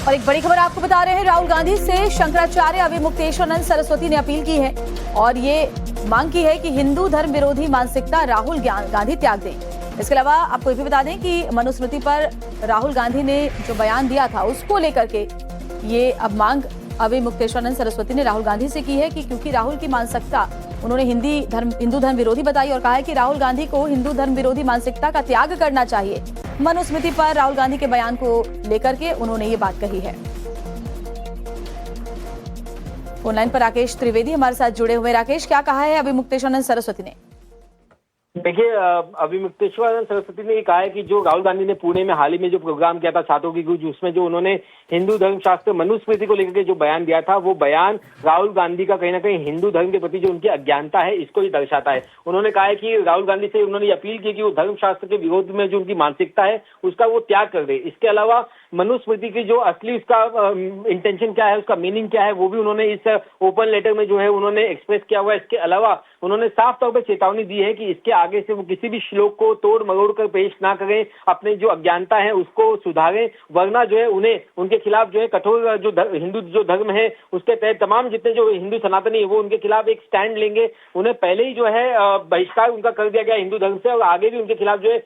और एक बड़ी खबर आपको बता रहे हैं, राहुल गांधी से शंकराचार्य अविमुक्तेश्वरानंद सरस्वती ने अपील की है और ये मांग की है कि हिंदू धर्म विरोधी मानसिकता राहुल गांधी त्याग दें। इसके अलावा आपको ये भी बता दें कि मनुस्मृति पर राहुल गांधी ने जो बयान दिया था उसको लेकर के ये अब मांग अविमुक्तेश्वरानंद सरस्वती ने राहुल गांधी से की है कि क्योंकि राहुल की मानसिकता उन्होंने हिंदू धर्म विरोधी बताई और कहा है कि राहुल गांधी को हिंदू धर्म विरोधी मानसिकता का त्याग करना चाहिए। मनुस्मृति पर राहुल गांधी के बयान को लेकर के उन्होंने ये बात कही है। फोन लाइन पर राकेश त्रिवेदी हमारे साथ जुड़े हुए। राकेश, क्या कहा है अविमुक्तेश्वरानंद सरस्वती ने? देखिए, अविमुक्तेश्वरानंद सरस्वती ने कहा है कि जो राहुल गांधी ने पुणे में हाल ही में जो प्रोग्राम किया था छात्रों की गूंज, उसमें जो उन्होंने हिंदू धर्मशास्त्र मनुस्मृति को लेकर के जो बयान दिया था, वो बयान राहुल गांधी का कहीं ना कहीं हिंदू धर्म के प्रति जो उनकी अज्ञानता है इसको ही दर्शाता है। उन्होंने कहा है कि राहुल गांधी से उन्होंने अपील की कि वो धर्मशास्त्र के विरोध में जो उनकी मानसिकता है उसका वो त्याग कर दे। इसके अलावा मनुस्मृति की जो असली उसका इंटेंशन क्या है, उसका मीनिंग क्या है, वो भी उन्होंने इस ओपन लेटर में जो है उन्होंने एक्सप्रेस किया हुआ है। इसके अलावा उन्होंने साफ तौर पर चेतावनी दी है कि इसके आगे से वो किसी भी श्लोक को तोड़ मरोड़ कर पेश ना करें, अपने जो अज्ञानता है उसको सुधारें, वरना जो है उन्हें उनके खिलाफ जो है कठोर जो हिंदू जो धर्म है उसके तहत तमाम जितने जो हिंदू सनातनी है वो उनके खिलाफ एक स्टैंड लेंगे। उन्हें पहले ही जो है बहिष्कार उनका कर दिया गया हिंदू धर्म से और आगे भी उनके खिलाफ जो है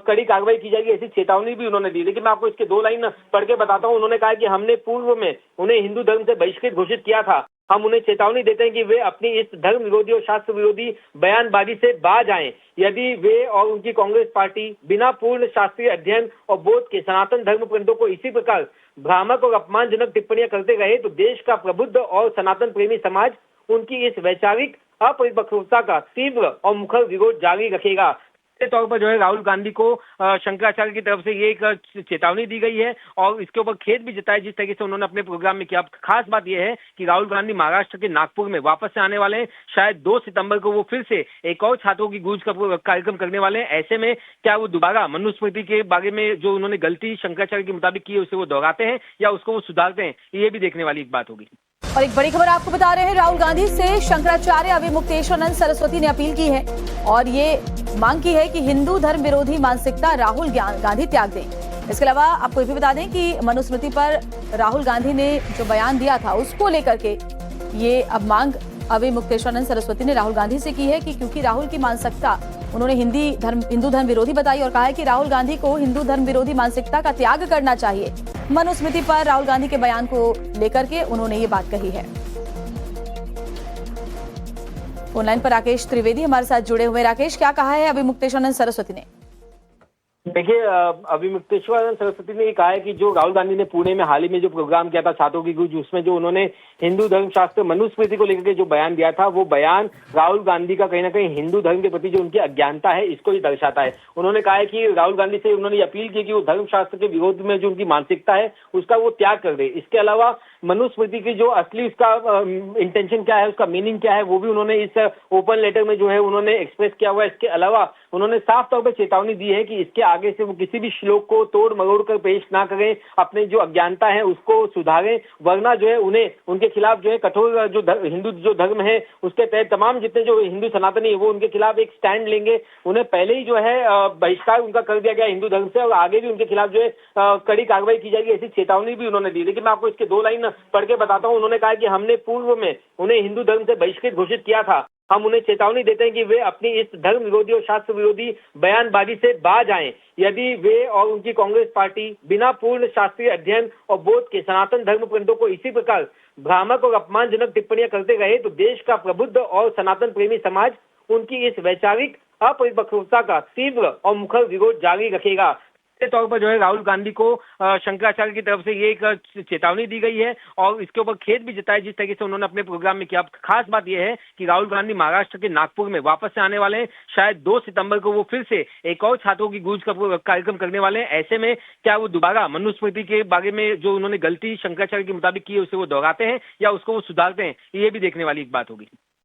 कड़ी कार्रवाई की जाएगी, ऐसी चेतावनी भी उन्होंने दी। लेकिन मैं आपको इसके दो लाइन पढ़ के बताता हूँ। उन्होंने कहा कि हमने पूर्व में उन्हें हिंदू धर्म से बहिष्कृत घोषित किया था। हम उन्हें चेतावनी देते हैं कि वे अपनी इस धर्म विरोधी और शास्त्र विरोधी बयानबाजी से बाज आएं। यदि वे और उनकी कांग्रेस पार्टी बिना पूर्ण शास्त्रीय अध्ययन और बोध के सनातन धर्म ग्रंथों को इसी प्रकार भ्रामक और अपमानजनक टिप्पणियां करते रहे तो देश का प्रबुद्ध और सनातन प्रेमी समाज उनकी इस वैचारिक अपरिपक्वता का तीव्र और मुखर विरोध जारी रखेगा। तौर पर जो है राहुल गांधी को शंकराचार्य की तरफ से ये एक चेतावनी दी गई है और इसके ऊपर खेद भी जताया जिस तरीके से उन्होंने अपने प्रोग्राम में किया। खास बात यह है कि राहुल गांधी महाराष्ट्र के नागपुर में वापस से आने वाले हैं। शायद 2 सितंबर को वो फिर से एक और छात्रों की गूंज का कार्यक्रम करने वाले हैं। ऐसे में क्या वो दोबारा मनुस्मृति के बारे में जो उन्होंने गलती शंकराचार्य के मुताबिक की है उसे वो दोहराते हैं या उसको वो सुधारते हैं, ये भी देखने वाली एक बात होगी। और एक बड़ी खबर आपको बता रहे हैं, राहुल गांधी से शंकराचार्य अविमुक्तेश्वरानंद सरस्वती ने अपील की है और ये मांग की है कि हिंदू धर्म विरोधी मानसिकता राहुल गांधी त्याग दें। इसके अलावा आपको ये भी बता दें कि मनुस्मृति पर राहुल गांधी ने जो बयान दिया था उसको लेकर के ये अब मांग अविमुक्तेश्वरानंद सरस्वती ने राहुल गांधी से की है कि क्योंकि राहुल की मानसिकता उन्होंने हिंदू धर्म विरोधी बताई और कहा है कि राहुल गांधी को हिंदू धर्म विरोधी मानसिकता का त्याग करना चाहिए। मनुस्मृति पर राहुल गांधी के बयान को लेकर के उन्होंने ये बात कही है। फोन लाइन पर राकेश त्रिवेदी हमारे साथ जुड़े हुए। राकेश, क्या कहा है अविमुक्तेश्वरानंद सरस्वती ने? देखिए, अविमुक्तेश्वरानंद सरस्वती ने कहा है कि जो राहुल गांधी ने पुणे में हाल ही में जो प्रोग्राम किया था छात्रों की गूंज, उसमें जो उन्होंने हिंदू धर्मशास्त्र मनुस्मृति को लेकर के जो बयान दिया था, वो बयान राहुल गांधी का कहीं ना कहीं हिंदू धर्म के प्रति जो उनकी अज्ञानता है इसको ही दर्शाता है। उन्होंने कहा है कि राहुल गांधी से उन्होंने अपील की कि वो धर्मशास्त्र के विरोध में जो उनकी मानसिकता है उसका वो त्याग कर दे। इसके अलावा मनुस्मृति की जो असली उसका इंटेंशन क्या है, उसका मीनिंग क्या है, वो भी उन्होंने इस ओपन लेटर में जो है उन्होंने एक्सप्रेस किया हुआ है। इसके अलावा उन्होंने साफ तौर पर चेतावनी दी है कि इसके आगे से वो किसी भी श्लोक को तोड़ मरोड़ कर पेश ना करें, अपने जो अज्ञानता है उसको सुधारें, वरना जो है उन्हें उनके खिलाफ जो है कठोर जो हिंदू जो धर्म है उसके तहत तमाम जितने जो हिंदू सनातनी है वो उनके खिलाफ एक स्टैंड लेंगे। उन्हें पहले ही जो है बहिष्कार उनका कर दिया गया हिंदू धर्म से और आगे भी उनके खिलाफ जो है कड़ी कार्रवाई की जाएगी, ऐसी चेतावनी भी उन्होंने दी। लेकिन मैं आपको इसके दो लाइन पढ़ के बताता हूँ। उन्होंने कहा कि हमने पूर्व में उन्हें हिंदू धर्म से बहिष्कृत घोषित किया था। हम उन्हें चेतावनी देते हैं कि वे अपनी इस धर्म विरोधी और शास्त्र विरोधी बयानबाजी से बाज आएं। यदि वे और उनकी कांग्रेस पार्टी बिना पूर्ण शास्त्रीय अध्ययन और बोध के सनातन धर्म ग्रंथों को इसी प्रकार भ्रामक और अपमानजनक टिप्पणियां करते रहे तो देश का प्रबुद्ध और सनातन प्रेमी समाज उनकी इस वैचारिक अपरिपक्वता का तीव्र और मुखर विरोध जारी रखेगा। तौर पर जो है राहुल गांधी को शंकराचार्य की तरफ से ये एक चेतावनी दी गई है और इसके ऊपर खेद भी जताया जिस तरीके से उन्होंने अपने प्रोग्राम में किया। खास बात यह है कि राहुल गांधी महाराष्ट्र के नागपुर में वापस से आने वाले हैं। शायद 2 सितंबर को वो फिर से एक और छात्रों की गूंज का कार्यक्रम करने वाले हैं। ऐसे में क्या वो दोबारा मनुस्मृति के बारे में जो उन्होंने गलती शंकराचार्य के मुताबिक की है उसे वो दोहराते हैं या उसको वो सुधारते हैं, ये भी देखने वाली एक बात होगी।